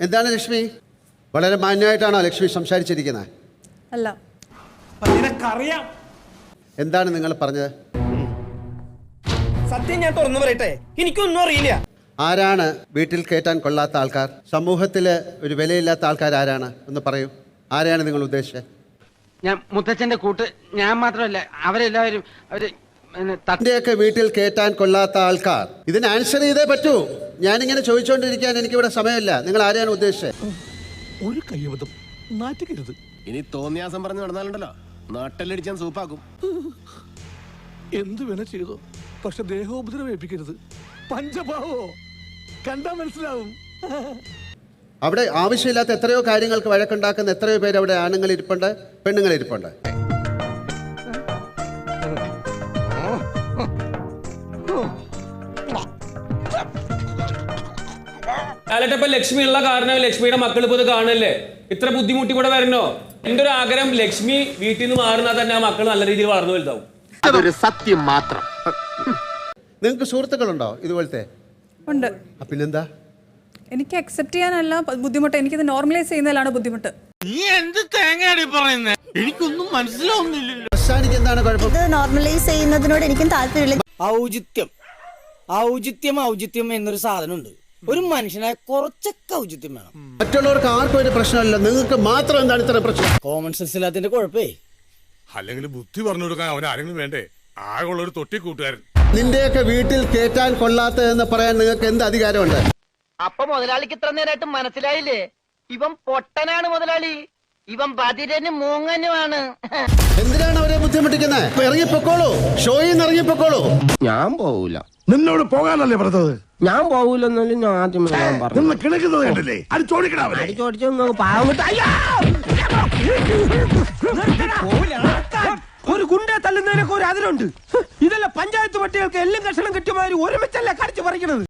എന്താണ് ലക്ഷ്മി? വളരെ മാന്യമായിട്ടാണോ ലക്ഷ്മി സംസാരിച്ചിരിക്കുന്നത്? അല്ല. നിനക്കറിയാം എന്താണ് നിങ്ങൾ പറഞ്ഞത്? സത്യം ഞാൻ തുറന്നു പറയട്ടെ, എനിക്കൊന്നും അറിയില്ല. ആരാണ് വീട്ടിൽ കയറ്റാൻ കൊള്ളാത്ത ആൾക്കാർ? സമൂഹത്തിൽ ഒരു വിലയില്ലാത്ത ആൾക്കാർ ആരാണ് എന്ന് പറയൂ. ആരെയാണ് നിങ്ങൾ ഉദ്ദേശിച്ചത്? ഞാൻ മുത്തച്ഛന്റെ കൂട്ട് ഞാൻ മാത്രമല്ല, അവരെല്ലാവരും തന്റെയൊക്കെ വീട്ടിൽ കയറ്റാൻ കൊള്ളാത്ത ആൾക്കാർ. ഇതിന് ആൻസർ ചെയ്തേ പറ്റൂ. ഞാനിങ്ങനെ ചോദിച്ചുകൊണ്ടിരിക്കാൻ എനിക്കിവിടെ സമയമില്ല. നിങ്ങൾ ആരെയാണ് ഉദ്ദേശിച്ചത്? ഒരു കയ്യബദ്ധം നാറ്റുകരുത്. ഇനി തോന്നിയാസം പറഞ്ഞു നടന്നാലുണ്ടല്ലോ നാട്ടിലടിച്ചാൻ സൂപ്പാക്കും. എന്തു വേണ ചെയ്തോ, പക്ഷെ ദേഹോപദ്രവം ഏൽപ്പിക്കരുത്. പഞ്ചഭാവോ കണ്ടാ മനസ്സിലാവും. അവിടെ ആവശ്യമില്ലാത്ത എത്രയോ കാര്യങ്ങൾക്ക് വഴക്കുണ്ടാക്കുന്ന എത്രയോ പേര് അവിടെ ആണുങ്ങൾ ഇരിപ്പുണ്ട്, പെണ്ണുങ്ങൾ ഇരിപ്പുണ്ട്. ലാലേട്ടൻ ലക്ഷ്മി ഉള്ള കാരണം ലക്ഷ്മിയുടെ മക്കൾ ഇപ്പോൾ ഇത് കാണല്ലേ, ഇത്ര ബുദ്ധിമുട്ടി കൂടെ വരണോ? എന്റെ ഒരു ആഗ്രഹം ലക്ഷ്മി വീട്ടിൽ നിന്ന് മാറുന്നാൽ തന്നെ ആ മക്കൾ നല്ല രീതിയിൽ വളർന്നു വലുതാവും. അതൊരു സത്യം മാത്രം. നിങ്ങൾക്ക് സുഹൃത്തുക്കളുണ്ടോ ഇതുപോലത്തെ? ഉണ്ട്. പിന്നെന്താ? എനിക്ക് അക്സെപ്റ്റ് ചെയ്യാനല്ല ബുദ്ധിമുട്ട്, എനിക്കിത് നോർമലൈസ് ചെയ്യുന്നതിലാണ് ബുദ്ധിമുട്ട്. നീ എന്ത് തേങ്ങയാടി പറയുന്നേ? എനിക്കൊന്നും മനസ്സിലാവുന്നില്ലല്ലോ. എന്താണ് കുഴപ്പം? ഇത് നോർമലൈസ് ചെയ്യുന്നതിനോട് എനിക്കും താല്പര്യമില്ല. ഔചിത്യം ഔചിത്യം ഔചിത്യം എന്നൊരു സാധനമുണ്ട്. ഒരു മനുഷ്യനായ കുറച്ചൊക്കെ ഔചിത്യം വേണം. മറ്റുള്ളവർക്ക് ആർക്കും ഒരു പ്രശ്നമല്ല, നിങ്ങൾക്ക് മാത്രം എന്താണ് ഇത്ര പ്രശ്നം? കോമൺ സെൻസ് ഇല്ലാത്തതിന്റെ കുഴപ്പേ. അല്ലെങ്കിൽ ബുദ്ധി പറഞ്ഞു കൊടുക്കാൻ അവൻ ആരെങ്കിലും വേണ്ടേ? ആകെയുള്ള ഒരു തൊട്ടി കൂട്ടുകാരൻ. നിന്റെയൊക്കെ വീട്ടിൽ കേറ്റാൻ കൊള്ളാത്തതെന്ന് പറയാൻ നിങ്ങൾക്ക് എന്ത് അധികാരമുണ്ട്? അപ്പൊ മുതലാളിക്ക് ഇത്ര നേരമായിട്ട് മനസ്സിലായില്ലേ? ഇവൻ പൊട്ടനാണ് മുതലാളി, ഇവൻ ബദിരനും മൂങ്ങനുമാണ്. എന്തിനാണ് അവരെ ബുദ്ധിമുട്ടിക്കുന്നത്? ഇറങ്ങിപ്പോക്കോളൂ, ഷോയിൽ നിന്ന് ഇറങ്ങിപ്പോക്കോളൂ. ഞാൻ പോവൂല. നിന്നോട് പോകാനല്ലേ പറഞ്ഞത്? ഞാൻ പോവൂലെന്നാലും ഞാൻ ആദ്യമേ ഞാൻ പറഞ്ഞു. നിന്ന് കിണക്കുന്നത് കണ്ടില്ലേ? അത് ചോദിക്കണേ. ഒരു ഗുണ്ട തല്ലുന്നതിനൊക്കെ ഒരു അതിലുണ്ട്. ഇതല്ല പഞ്ചായത്ത് പട്ടികൾക്ക് എല്ലാം കഷണം കിട്ടിയമാതിരി ഒരുമിച്ചല്ല കടിച്ചു പറിക്കണത്.